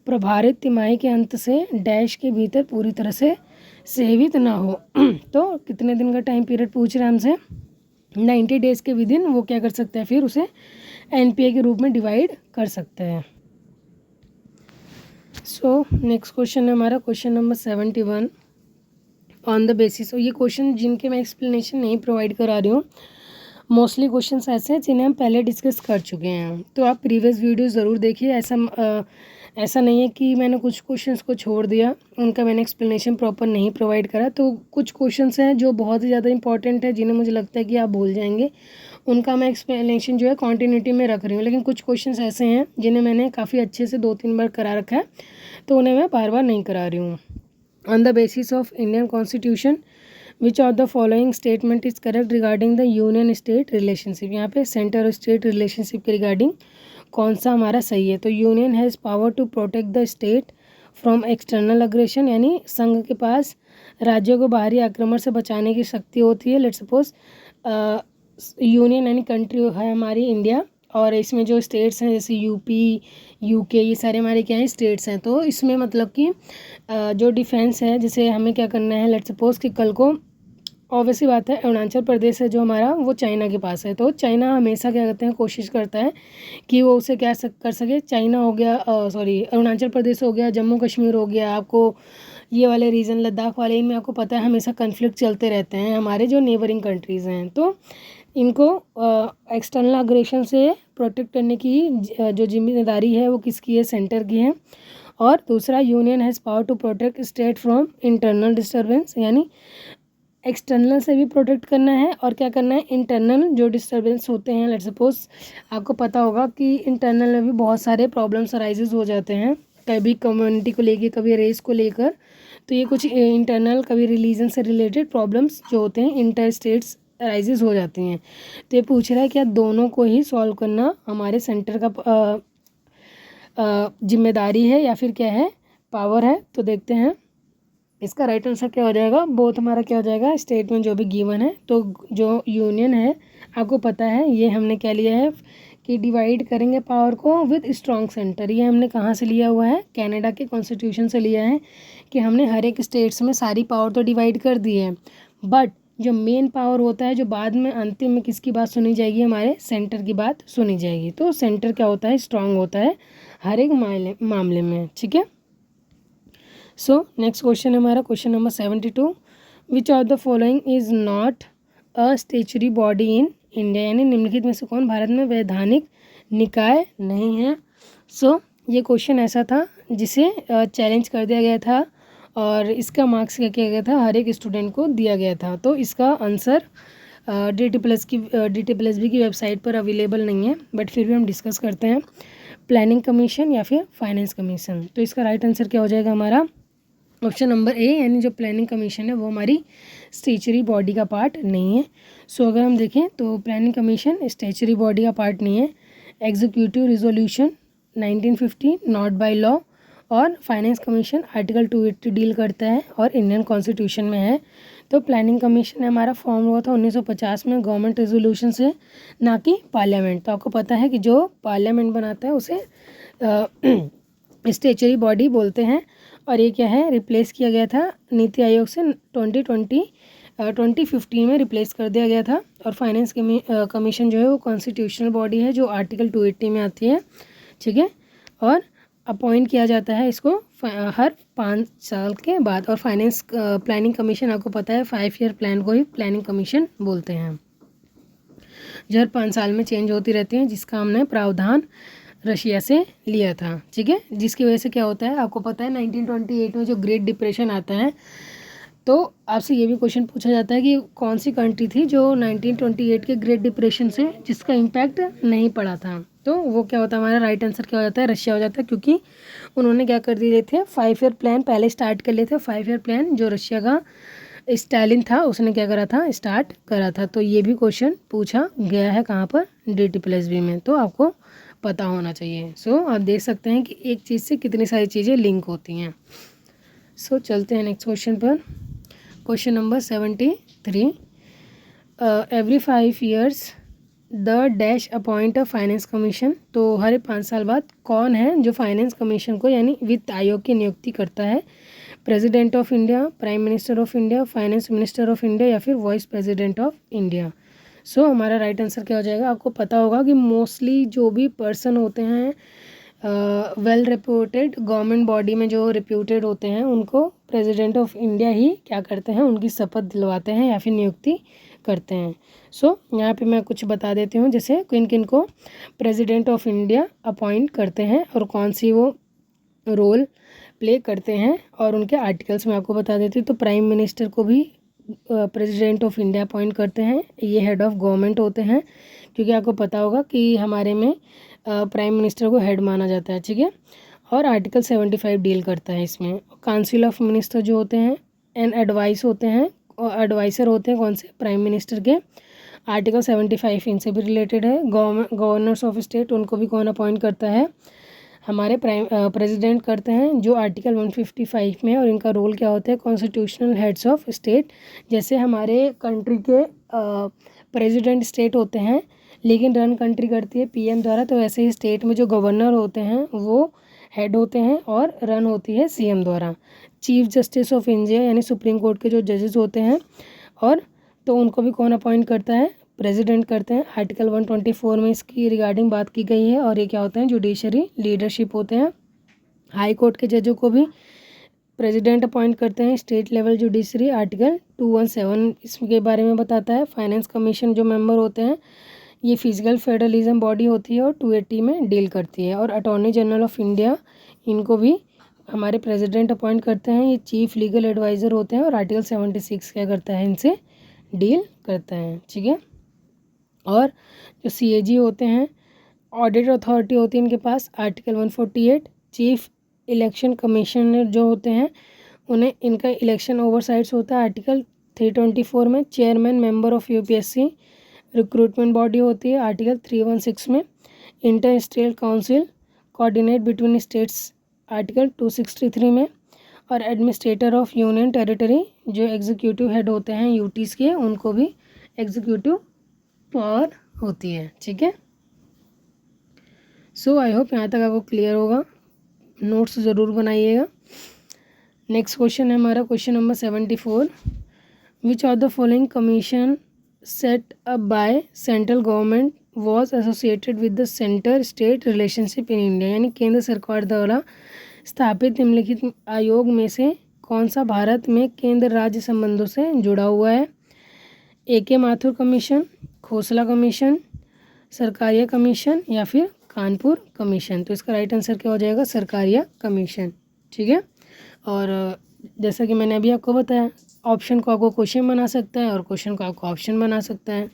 [SPEAKER 1] प्रभारित तिमाही के अंत से डैश के भीतर पूरी तरह से सेवित ना हो। तो कितने दिन का टाइम पीरियड पूछ रहे हैं हमसे, 90 डेज़ के विद इन वो क्या कर सकते हैं, फिर उसे NPA के रूप में डिवाइड कर सकते हैं। सो नेक्स्ट क्वेश्चन है हमारा question number 71। On the basis, और ये क्वेश्चन जिनके मैं एक्सप्लेनेशन नहीं प्रोवाइड करा रही हूँ, मोस्टली क्वेश्चंस ऐसे हैं जिन्हें हम पहले डिस्कस कर चुके हैं, तो आप प्रीवियस वीडियो ज़रूर देखिए। ऐसा नहीं है कि मैंने कुछ क्वेश्चंस को छोड़ दिया, उनका मैंने एक्सप्लेनेशन प्रॉपर नहीं प्रोवाइड करा। तो कुछ क्वेश्चंस हैं जो बहुत ही ज़्यादा इंपॉर्टेंट है, जिन्हें मुझे लगता है कि आप भूल जाएंगे, उनका मैं एक्सप्लेनेशन जो है कॉन्टीन्यूटी में रख रही हूँ। लेकिन कुछ क्वेश्चंस ऐसे हैं जिन्हें मैंने काफ़ी अच्छे से 2-3 बार करा रखा है, तो उन्हें मैं बार बार नहीं करा रही हूँ। On the basis of Indian constitution which of the following statement is correct regarding the union state relationship. यहाँ पे सेंटर और स्टेट रिलेशनशिप के रिगार्डिंग कौन सा हमारा सही है। तो union has power to protect the state from external aggression, यानी संघ के पास राज्यों को बाहरी आक्रमण से बचाने की शक्ति होती है। लेट्स सपोज यूनियन यानी कंट्री है हमारी इंडिया, और इसमें जो स्टेट्स हैं जैसे यूपी, यूके, ये सारे हमारे क्या हैं, स्टेट्स हैं। तो इसमें मतलब कि जो डिफेंस है, जैसे हमें क्या करना है, लेट्स सपोज कि कल को ऑब्वियसली बात है अरुणाचल प्रदेश है जो हमारा, वो चाइना के पास है। तो चाइना हमेशा क्या करते हैं, कोशिश करता है कि वो उसे क्या कर सके। चाइना हो गया, सॉरी अरुणाचल प्रदेश हो गया, जम्मू कश्मीर हो गया, आपको ये वाले रीजन लद्दाख वाले, इनमें आपको पता है हमेशा कन्फ्लिक्ट चलते रहते हैं हमारे जो नेबरिंग कंट्रीज़ हैं। तो इनको एक्सटर्नल अग्रेशन से प्रोटेक्ट करने की जो जिम्मेदारी है वो किसकी है, सेंटर की है। और दूसरा, union has power to protect state from internal disturbance, यानी एक्सटर्नल से भी प्रोटेक्ट करना है और क्या करना है, इंटरनल जो डिस्टर्बेंस होते हैं। लेट्स सपोज आपको पता होगा कि इंटरनल में भी बहुत सारे प्रॉब्लम्स अराइजेज हो जाते हैं, कभी कम्युनिटी को लेकर, कभी रेस को लेकर। तो ये कुछ इंटरनल, कभी रिलीजन से रिलेटेड प्रॉब्लम्स जो होते हैं इंटर स्टेट्स अराइजेज हो जाती हैं। तो ये पूछ रहा है क्या दोनों को ही सॉल्व करना हमारे सेंटर का जिम्मेदारी है या फिर क्या है, पावर है। तो देखते हैं इसका राइट आंसर क्या हो जाएगा। बोथ हमारा क्या हो जाएगा, स्टेटमेंट जो भी गिवन है। तो जो यूनियन है आपको पता है, ये हमने क्या लिया है कि डिवाइड करेंगे पावर को विद स्ट्रॉन्ग सेंटर। ये हमने कहाँ से लिया हुआ है, कनाडा के कॉन्स्टिट्यूशन से लिया है कि हमने हर एक स्टेट्स में सारी पावर तो डिवाइड कर दी है, बट जो मेन पावर होता है, जो बाद में अंतिम में किसकी बात सुनी जाएगी, हमारे सेंटर की बात सुनी जाएगी। तो सेंटर क्या होता है, स्ट्रांग होता है हर एक मामले में, ठीक है। सो नेक्स्ट क्वेश्चन है हमारा question number 72। Which of the following is not a statutory body in India, यानी निम्नलिखित में से कौन भारत में वैधानिक निकाय नहीं है। सो ये क्वेश्चन ऐसा था जिसे चैलेंज कर दिया गया था और इसका मार्क्स क्या किया गया था, हर एक स्टूडेंट को दिया गया था। तो इसका आंसर DT+B की वेबसाइट पर अवेलेबल नहीं है, बट फिर भी हम डिस्कस करते हैं, प्लानिंग कमीशन या फिर फाइनेंस कमीशन। तो इसका राइट आंसर क्या हो जाएगा हमारा, ऑप्शन नंबर ए, यानी जो प्लानिंग कमीशन है वो हमारी स्टेचुरी बॉडी का पार्ट नहीं है। सो अगर हम देखें तो प्लानिंग कमीशन स्टेचुरी बॉडी का पार्ट नहीं है। Executive resolution 1950 not by law, और फाइनेंस कमीशन आर्टिकल 280 डील करता है और इंडियन कॉन्स्टिट्यूशन में है। तो प्लानिंग कमीशन हमारा फॉर्म हुआ था 1950 में गवर्नमेंट रेजोल्यूशन से, ना कि पार्लियामेंट। तो आपको पता है कि जो पार्लियामेंट बनाता है उसे स्टेचुरी बॉडी बोलते हैं। और ये क्या है, रिप्लेस किया गया था नीति आयोग से 2015 में रिप्लेस कर दिया गया था। और फाइनेंस कमीशन जो है वो कॉन्स्टिट्यूशनल बॉडी है जो आर्टिकल 280 में आती है, ठीक है। और अपॉइंट किया जाता है इसको हर 5 साल के बाद। और फाइनेंस प्लानिंग कमीशन आपको पता है 5 ईयर प्लान को ही प्लानिंग कमीशन बोलते हैं, जो हर 5 साल में चेंज होती रहती हैं, जिसका हमने प्रावधान रशिया से लिया था, ठीक है। जिसकी वजह से क्या होता है आपको पता है 1928 में जो ग्रेट डिप्रेशन आता है, तो आपसे ये भी क्वेश्चन पूछा जाता है कि कौन सी कंट्री थी जो 1928 के ग्रेट डिप्रेशन से जिसका इम्पैक्ट नहीं पड़ा था। तो वो क्या होता है, हमारा राइट आंसर क्या हो जाता है, रशिया हो जाता है, क्योंकि उन्होंने क्या कर दिए थे, 5 ईयर प्लान पहले स्टार्ट कर लिए थे। 5 ईयर प्लान जो रशिया का स्टालिन था उसने क्या करा था, स्टार्ट करा था। तो ये भी क्वेश्चन पूछा गया है कहाँ पर, DT+B में, तो आपको पता होना चाहिए। सो आप देख सकते हैं कि एक चीज़ से कितनी सारी चीज़ें लिंक होती हैं। सो चलते हैं नेक्स्ट क्वेश्चन पर, question number 73। Every 5 years the dash appoint a finance commission. तो हर 5 साल बाद कौन है जो फाइनेंस कमीशन को यानी वित्त आयोग की नियुक्ति करता है, president of India, prime minister of India, finance minister of India या फिर वाइस प्रेसिडेंट ऑफ इंडिया। सो हमारा राइट आंसर क्या हो जाएगा, आपको पता होगा कि मोस्टली जो भी पर्सन होते हैं वेल रिप्यूटेड गवर्नमेंट बॉडी में जो रिप्यूटेड होते हैं उनको प्रेसिडेंट ऑफ इंडिया ही क्या करते हैं, उनकी शपथ दिलवाते हैं या फिर नियुक्ति करते हैं। सो यहाँ पे मैं कुछ बता देती हूँ, जैसे किन किन को प्रेसिडेंट ऑफ इंडिया अपॉइंट करते हैं और कौन सी वो रोल प्ले करते हैं, और उनके आर्टिकल्स मैं आपको बता देती हूँ। तो प्राइम मिनिस्टर को भी प्रेसिडेंट ऑफ इंडिया अपॉइंट करते हैं, ये हेड ऑफ गवर्नमेंट होते हैं, क्योंकि आपको पता होगा कि हमारे में प्राइम मिनिस्टर को हेड माना जाता है, ठीक है। और आर्टिकल 75 डील करता है इसमें। काउंसिल ऑफ मिनिस्टर जो होते हैं एंड एडवाइस होते हैं, और एडवाइसर होते हैं कौन से, प्राइम मिनिस्टर के। आर्टिकल 75 इनसे भी रिलेटेड है। गवर्नर्स ऑफ स्टेट, उनको भी कौन अपॉइंट करता है, हमारे प्रेसिडेंट करते हैं, जो आर्टिकल 155 में है। और इनका रोल क्या होता है, कॉन्स्टिट्यूशनल हेड्स ऑफ स्टेट। जैसे हमारे कंट्री के प्रेसिडेंट स्टेट होते हैं, लेकिन रन कंट्री करती है पीएम द्वारा, तो वैसे ही स्टेट में जो गवर्नर होते हैं वो हेड होते हैं और रन होती है सीएम द्वारा। चीफ जस्टिस ऑफ इंडिया यानी सुप्रीम कोर्ट के जो जजेस होते हैं, और तो उनको भी कौन अपॉइंट करता है, प्रेसिडेंट करते हैं। आर्टिकल 124 में इसकी रिगार्डिंग बात की गई है। और ये क्या होते हैं, जुडिशरी लीडरशिप होते हैं। हाई कोर्ट के जजों को भी प्रेसिडेंट अपॉइंट करते हैं। स्टेट लेवल जुडिशरी आर्टिकल 217 इसके बारे में बताता है। फाइनेंस कमीशन जो मेंबर होते हैं, ये फिजिकल फेडरलिज्म बॉडी होती है और 280 में डील करती है। और अटॉर्नी जनरल ऑफ इंडिया, इनको भी हमारे प्रेसिडेंट अपॉइंट करते हैं। ये चीफ लीगल एडवाइज़र होते हैं, और आर्टिकल 76 क्या करता है, इनसे डील करता है, ठीक है। और जो सीएजी होते हैं, ऑडिट अथॉरिटी होती है इनके पास, आर्टिकल 148। चीफ इलेक्शन कमिश्नर जो होते हैं, उन्हें इनका इलेक्शन ओवरसाइट्स होता है, आर्टिकल 324 में। Chairman member of UPSC recruitment body होती है, आर्टिकल 316 में। Inter state council coordinate between states, article 263 में। और एडमिनिस्ट्रेटर ऑफ यूनियन टेरिटरी, जो एग्जीक्यूटिव हेड होते हैं यूटीज़ के, उनको भी एग्जीक्यूटिव पावर होती है, ठीक है। सो आई होप यहाँ तक आपको क्लियर होगा। नोट्स ज़रूर बनाइएगा। नेक्स्ट क्वेश्चन है हमारा question number 74। Which of the following commission set up by central government was associated with the centre state relationship in India, यानी केंद्र सरकार द्वारा स्थापित निम्नलिखित आयोग में से कौन सा भारत में केंद्र राज्य संबंधों से जुड़ा हुआ है। AK Mathur commission, Khosla commission, Sarkaria commission, या फिर कानपुर कमीशन। तो इसका राइट आंसर क्या हो जाएगा, सरकारिया कमीशन, ठीक है। और जैसा कि मैंने अभी आपको बताया, ऑप्शन को आपको क्वेश्चन बना सकता है और क्वेश्चन को आपको ऑप्शन बना सकता है,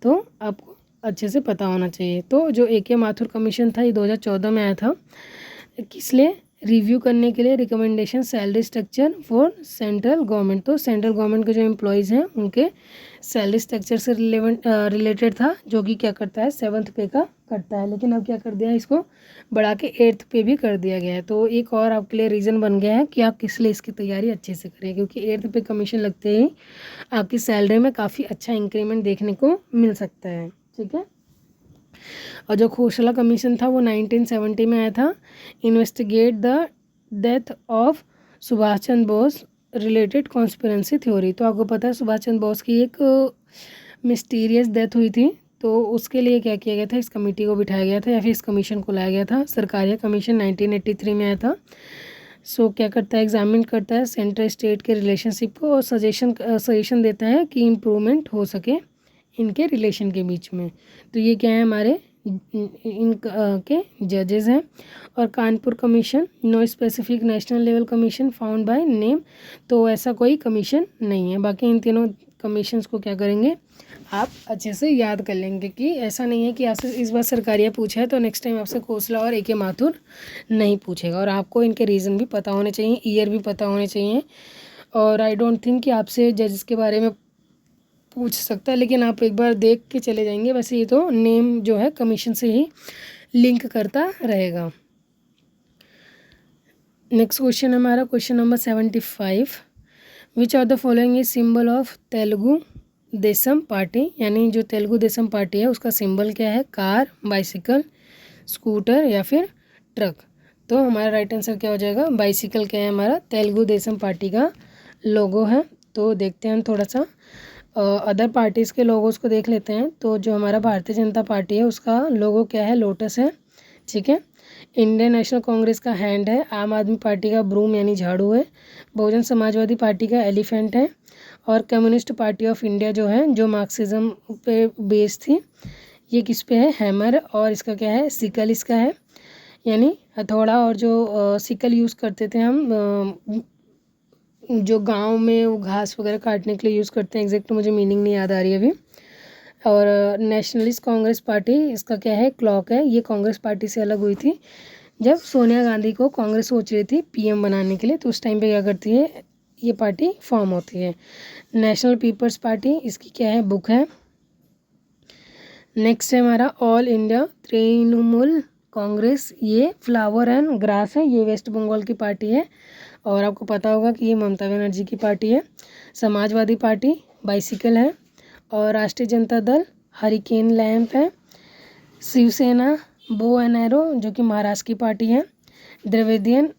[SPEAKER 1] तो आपको अच्छे से पता होना चाहिए। तो जो AK माथुर कमीशन था, ये 2014 में आया था। किस लिए, रिव्यू करने के लिए recommendation salary structure for central government. तो सेंट्रल गवर्नमेंट के जो एम्प्लॉयज़ हैं, उनके सैलरी स्ट्रक्चर से रिलेटेड था, जो कि क्या करता है, 7th पे का करता है। लेकिन अब क्या कर दिया है, इसको बढ़ा के 8th पे भी कर दिया गया है। तो एक और आपके लिए रीज़न बन गया है कि आप किस लिए इसकी तैयारी अच्छे से करें, क्योंकि 8th पे कमीशन लगते ही आपकी सैलरी में काफ़ी अच्छा इंक्रीमेंट देखने को मिल सकता है, ठीक है। और जो खोसला कमीशन था वो 1970 में आया था। Investigate the death of Subhash Chandra Bose related conspiracy theory. तो आपको पता है सुभाष चंद्र बोस की एक मिस्टीरियस डेथ हुई थी, तो उसके लिए क्या किया गया था, इस कमेटी को बिठाया गया था, या फिर इस कमीशन को लाया गया था। सरकारिया कमीशन 1983 में आया था। सो क्या करता है, एग्जामिन करता है सेंट्रल स्टेट के रिलेशनशिप को, और सजेशन देता है कि इम्प्रूवमेंट हो सके इनके रिलेशन के बीच में। तो ये क्या है, हमारे के जजेस हैं। और Kanpur commission, no specific national level commission found by name. तो ऐसा कोई कमीशन नहीं है। बाकी इन तीनों कमीशंस को क्या करेंगे, आप अच्छे से याद कर लेंगे कि ऐसा नहीं है कि आपसे इस बार सरकारिया पूछा है तो नेक्स्ट टाइम आपसे खोसला और AK माथुर नहीं पूछेगा। और आपको इनके रीज़न भी पता होने चाहिए, ईयर भी पता होने चाहिए। और आई डोंट थिंक कि आपसे जजेस के बारे में पूछ सकता है, लेकिन आप एक बार देख के चले जाएंगे। वैसे ये तो नेम जो है कमीशन से ही लिंक करता रहेगा। नेक्स्ट क्वेश्चन हमारा question number 75। Which of the following is symbol of Telugu Desam party, यानी जो तेलुगु देशम पार्टी है उसका सिंबल क्या है, कार, बाइसिकल, स्कूटर, या फिर ट्रक। तो हमारा राइट आंसर क्या हो जाएगा, बाइसिकल क्या है, हमारा तेलुगु देशम पार्टी का लोगो है। तो देखते हैं हम थोड़ा सा अदर पार्टीज़ के लोगोस को देख लेते हैं। तो जो हमारा भारतीय जनता पार्टी है उसका लोगो क्या है, लोटस है, ठीक है। इंडियन नेशनल कांग्रेस का हैंड है। आम आदमी पार्टी का ब्रूम यानी झाड़ू है। बहुजन समाजवादी पार्टी का एलिफेंट है। और कम्युनिस्ट पार्टी ऑफ इंडिया जो है, जो मार्क्सिज्म पे बेस्ड थी, ये किस पे है, हैमर। और इसका क्या है, सिकल इसका है, यानी हथौड़ा। और जो सिकल यूज़ करते थे हम जो गांव में वो घास वगैरह काटने के लिए यूज़ करते हैं, एग्जैक्ट मुझे मीनिंग नहीं याद आ रही अभी। और नेशनलिस्ट कांग्रेस पार्टी, इसका क्या है, क्लॉक है। ये कांग्रेस पार्टी से अलग हुई थी जब सोनिया गांधी को कांग्रेस सोच रही थी पीएम बनाने के लिए, तो उस टाइम पे क्या करती है, ये पार्टी फॉर्म होती है। नेशनल पीपल्स पार्टी, इसकी क्या है, बुक है। नेक्स्ट है हमारा ऑल इंडिया तृणमूल कांग्रेस, ये फ्लावर एंड ग्रास है, ये वेस्ट बंगाल की पार्टी है और आपको पता होगा कि ये ममता बनर्जी की पार्टी है। समाजवादी पार्टी बाइसिकल है। और राष्ट्रीय जनता दल हरिकेन लैंप है। शिवसेना बो एंड एरो, जो कि महाराष्ट्र की पार्टी है। द्रविडियन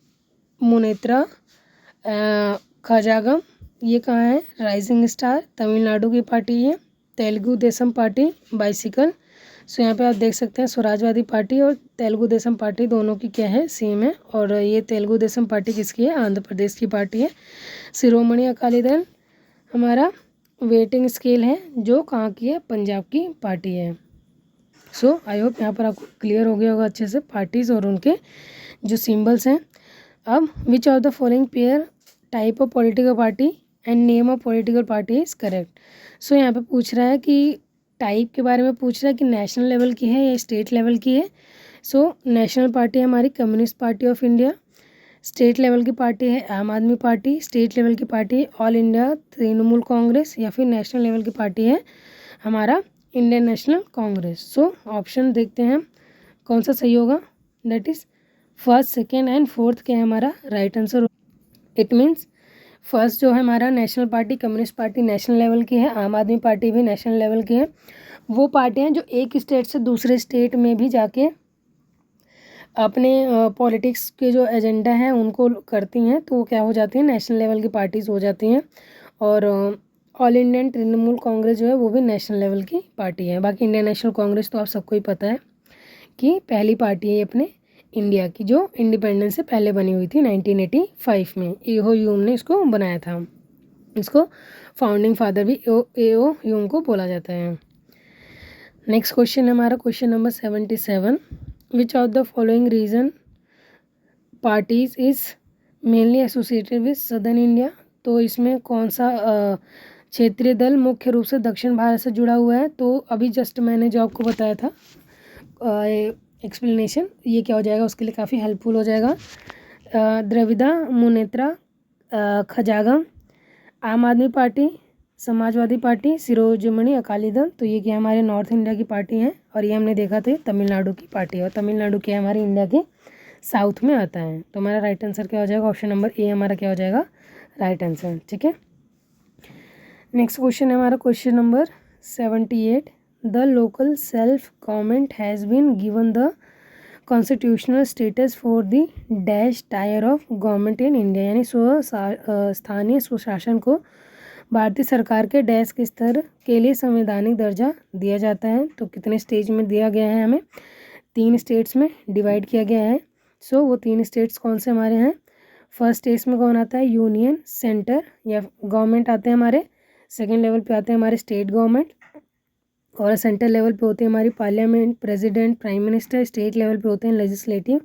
[SPEAKER 1] मुनेत्रा खजागम, ये कहाँ है, राइजिंग स्टार, तमिलनाडु की पार्टी है। Telugu Desam party bicycle. So यहाँ पे आप देख सकते हैं स्वराजवादी पार्टी और तेलुगु देशम पार्टी दोनों की क्या है, सेम है। और ये तेलुगु देशम पार्टी किसकी है, आंध्र प्रदेश की पार्टी है। शिरोमणि अकाली दल हमारा वेटिंग स्केल है, जो कहाँ की है, पंजाब की पार्टी है। सो आई होप यहाँ पर आपको क्लियर हो गया होगा अच्छे से पार्टीज़ और उनके जो सिम्बल्स हैं। अब which of the following pair type of political party and name of political party is correct. So यहाँ पे पूछ रहा है कि टाइप के बारे में पूछ रहा है कि नेशनल लेवल की है या स्टेट लेवल की है। सो नेशनल पार्टी हमारी communist party of India, state level की पार्टी है आम आदमी पार्टी, स्टेट लेवल की पार्टी है ऑल इंडिया तृणमूल कांग्रेस, या फिर नेशनल लेवल की पार्टी है हमारा Indian national Congress. So option देखते हैं कौन सा सही होगा, that is first, second and fourth क्या है हमारा right answer. It means first जो है हमारा national party, communist party national level की है, आम आदमी पार्टी भी नेशनल लेवल की है। वो पार्टियां जो एक स्टेट से दूसरे स्टेट में भी जाके अपने पॉलिटिक्स के जो एजेंडा हैं उनको करती हैं, तो वो क्या हो जाती हैं, नेशनल लेवल की पार्टीज़ हो जाती हैं। और ऑल इंडियन तृणमूल कांग्रेस जो है वो भी नेशनल लेवल की पार्टी है। बाकी इंडियन नेशनल कांग्रेस तो आप सबको ही पता है कि पहली पार्टी है अपने इंडिया की, जो इंडिपेंडेंस से पहले बनी हुई थी 1985 में। एओ ह्यूम ने इसको बनाया था। इसको फाउंडिंग फादर भी एओ ह्यूम को बोला जाता है। नेक्स्ट क्वेश्चन है हमारा question number 77। Which of the following region parties is mainly associated with southern India. तो इसमें कौन सा क्षेत्रीय दल मुख्य रूप से दक्षिण भारत से जुड़ा हुआ है। तो अभी जस्ट मैंने जो आपको बताया था एक्सप्लेनेशन, ये क्या हो जाएगा, उसके लिए काफ़ी हेल्पफुल हो जाएगा। द्रविड़ा मुनेत्रा खजागम, आम आदमी पार्टी, समाजवादी पार्टी, शिरोमणि अकाली दल। तो ये क्या हमारे नॉर्थ इंडिया की पार्टी है और ये हमने देखा था तमिलनाडु की पार्टी है। और तमिलनाडु क्या है, हमारे इंडिया के साउथ में आता है। तो हमारा राइट आंसर क्या हो जाएगा, ऑप्शन नंबर ए हमारा क्या हो जाएगा राइट आंसर। ठीक है, नेक्स्ट क्वेश्चन है हमारा question number 78। The local self government has been given the constitutional status for the dash tier of government in India. यानी स्थानीय स्वशासन को भारतीय सरकार के डैश के स्तर के लिए संवैधानिक दर्जा दिया जाता है। तो कितने स्टेज में दिया गया है, हमें 3 स्टेट्स में डिवाइड किया गया है। सो वो 3 स्टेट्स कौन से हमारे हैं, फर्स्ट स्टेज में कौन आता है, यूनियन सेंटर या गवर्नमेंट आते हैं हमारे। सेकेंड लेवल पे आते हैं हमारे स्टेट गवर्नमेंट, और सेंट्रल लेवल पे होती है हमारी parliament, president, prime minister. State level पे होते हैं लेजिस्लेटिव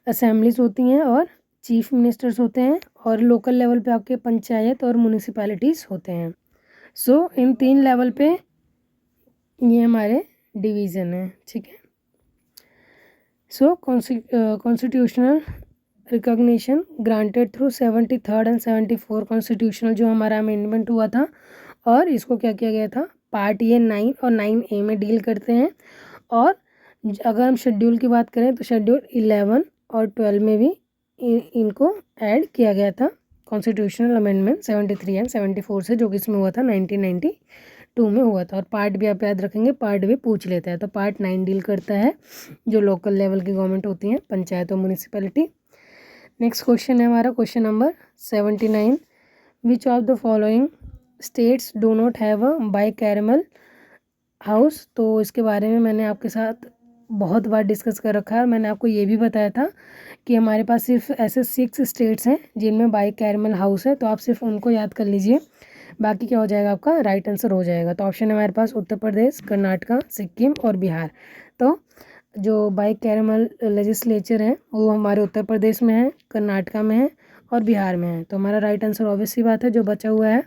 [SPEAKER 1] असेंबलीज होती हैं और चीफ मिनिस्टर्स होते हैं। और लोकल लेवल पे आपके पंचायत और म्यूनिसिपैलिटीज़ होते हैं। सो इन 3 लेवल पे ये हमारे डिवीज़न है। ठीक है, so constitutional recognition granted through 73rd and 74 constitutional जो हमारा अमेंडमेंट हुआ था, और इसको क्या किया गया था, पार्ट ये 9 और 9A में डील करते हैं। और अगर हम शेड्यूल की बात करें तो शेड्यूल 11 और 12 में भी इनको ऐड किया गया था कॉन्स्टिट्यूशनल अमेंडमेंट 73 एंड 74 से, जो कि इसमें हुआ था 1992 में हुआ था। और पार्ट भी आप याद रखेंगे, पार्ट भी पूछ लेता है। तो पार्ट 9 डील करता है जो लोकल लेवल की गवर्नमेंट होती हैं, पंचायत और म्यूनिसिपैलिटी। नेक्स्ट क्वेश्चन है हमारा question number 79। Which of the following states do not have a bicameral house. तो इसके बारे में मैंने आपके साथ बहुत बार डिस्कस कर रखा है। और मैंने आपको ये भी बताया था कि हमारे पास सिर्फ ऐसे 6 स्टेट्स हैं जिनमें बाइकैमल हाउस है। तो आप सिर्फ उनको याद कर लीजिए। बाकी क्या हो जाएगा आपका राइट आंसर हो जाएगा। तो ऑप्शन है हमारे पास उत्तर प्रदेश, कर्नाटका, सिक्किम और बिहार। तो जो बाई कैमरल लेजिस्लेचर है वो हमारे उत्तर प्रदेश में है, कर्नाटका में है और बिहार में है। तो हमारा राइट आंसर ऑब्वियस सी बात है जो बचा हुआ है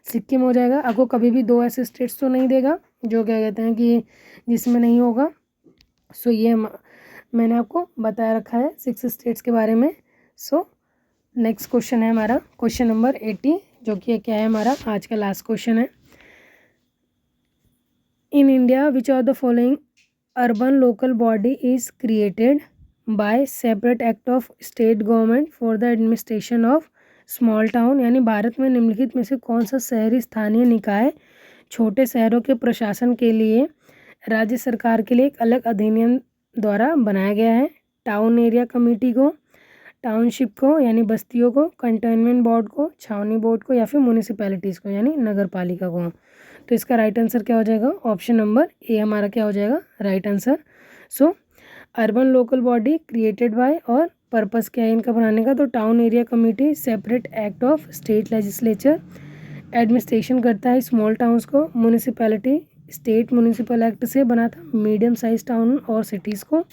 [SPEAKER 1] सिक्किम हो जाएगा। आपको कभी भी दो ऐसे स्टेट्स तो नहीं देगा जो क्या कहते हैं कि जिसमें नहीं होगा। सो ये मैंने आपको बताया रखा है 6 स्टेट्स के बारे में। सो नेक्स्ट क्वेश्चन है हमारा क्वेश्चन नंबर 80, जो कि क्या है हमारा आज का लास्ट क्वेश्चन है। In India which are the following urban local body is created by separate act of state government for the administration of small town. यानी भारत में निम्नलिखित में से कौन सा शहरी स्थानीय निकाय छोटे शहरों के प्रशासन के लिए राज्य सरकार के लिए एक अलग अधिनियम द्वारा बनाया गया है। टाउन एरिया कमेटी को, टाउनशिप को यानी बस्तियों को, कंटेनमेंट बोर्ड को, छावनी बोर्ड को या फिर म्यूनिसिपैलिटीज़ को यानी नगर पालिका को। तो इसका राइट आंसर क्या हो जाएगा? ऑप्शन नंबर ए हमारा क्या हो जाएगा right answer. So urban local body created by और पर्पस क्या है इनका बनाने का? तो town area committee separate act of state legislature administration करता है स्मॉल टाउन्स को। म्यूनिसिपैलिटी स्टेट म्यूनिसिपल एक्ट से बना था मीडियम साइज टाउन और सिटीज़ को।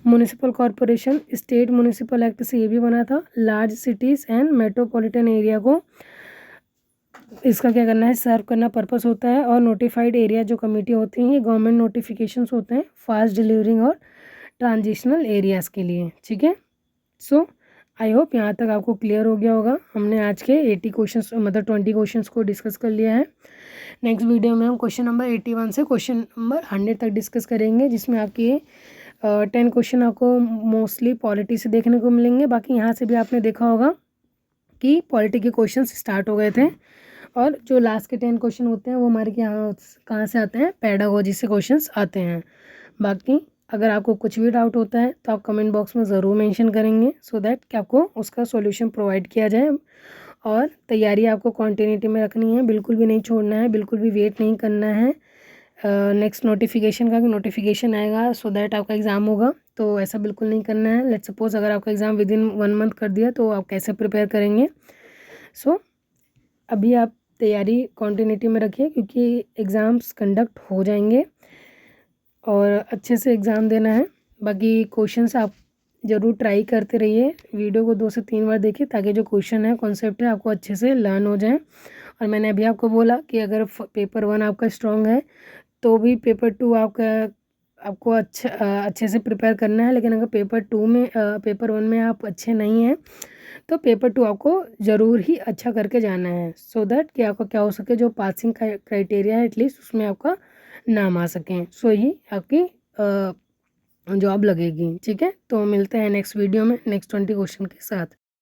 [SPEAKER 1] Municipal corporation state municipal act से ये भी बना था large cities and metropolitan area को इसका क्या करना है सर्व करना पर्पस होता है। और नोटिफाइड एरिया जो कमेटी होती हैं ये गवर्नमेंट नोटिफिकेशंस होते हैं फास्ट डिलीवरिंग और ट्रांजिशनल एरियाज़ के लिए। ठीक है, सो आई होप यहाँ तक आपको क्लियर हो गया होगा। हमने आज के 80 क्वेश्चंस मतलब 20 क्वेश्चंस को डिस्कस कर लिया है। नेक्स्ट वीडियो में हम क्वेश्चन नंबर 81 से क्वेश्चन नंबर 100 तक डिस्कस करेंगे, जिसमें आपकी 10 क्वेश्चन आपको मोस्टली पॉलिटी से देखने को मिलेंगे। बाकी यहाँ से भी आपने देखा होगा कि पॉलिटी के क्वेश्चन स्टार्ट हो गए थे और जो लास्ट के 10 क्वेश्चन होते हैं वो हमारे यहाँ कहाँ से आते हैं? पेडागोजी से क्वेश्चंस आते हैं। बाकी अगर आपको कुछ भी डाउट होता है तो आप कमेंट बॉक्स में ज़रूर मेंशन करेंगे सो दैट कि आपको उसका सॉल्यूशन प्रोवाइड किया जाए। और तैयारी आपको कॉन्टिन्यूटी में रखनी है, बिल्कुल भी नहीं छोड़ना है, बिल्कुल भी वेट नहीं करना है नेक्स्ट नोटिफिकेशन का कि नोटिफिकेशन आएगा सो दैट आपका एग्ज़ाम होगा। तो ऐसा बिल्कुल नहीं करना है। लेट्स सपोज अगर आपका एग्ज़ाम विदिन 1 मंथ कर दिया तो आप कैसे प्रिपेयर करेंगे? सो अभी आप तैयारी कॉन्टिन्यूटी में रखिए क्योंकि एग्ज़ाम्स कंडक्ट हो जाएंगे और अच्छे से एग्ज़ाम देना है। बाकी क्वेश्चंस आप ज़रूर ट्राई करते रहिए, वीडियो को 2 से 3 बार देखिए ताकि जो क्वेश्चन है कॉन्सेप्ट है आपको अच्छे से लर्न हो जाए। और मैंने अभी आपको बोला कि अगर पेपर 1 आपका स्ट्रॉन्ग है तो भी पेपर 2 आपको अच्छे से प्रिपेयर करना है। लेकिन अगर पेपर 1 में आप अच्छे नहीं हैं तो पेपर 2 आपको ज़रूर ही अच्छा करके जाना है सो दैट कि आपका क्या हो सके जो पासिंग क्राइटेरिया है एटलीस्ट उसमें आपका नाम आ सकें। सो ही आपकी जॉब लगेगी। ठीक है, तो मिलते हैं नेक्स्ट वीडियो में नेक्स्ट 20 क्वेश्चन के साथ।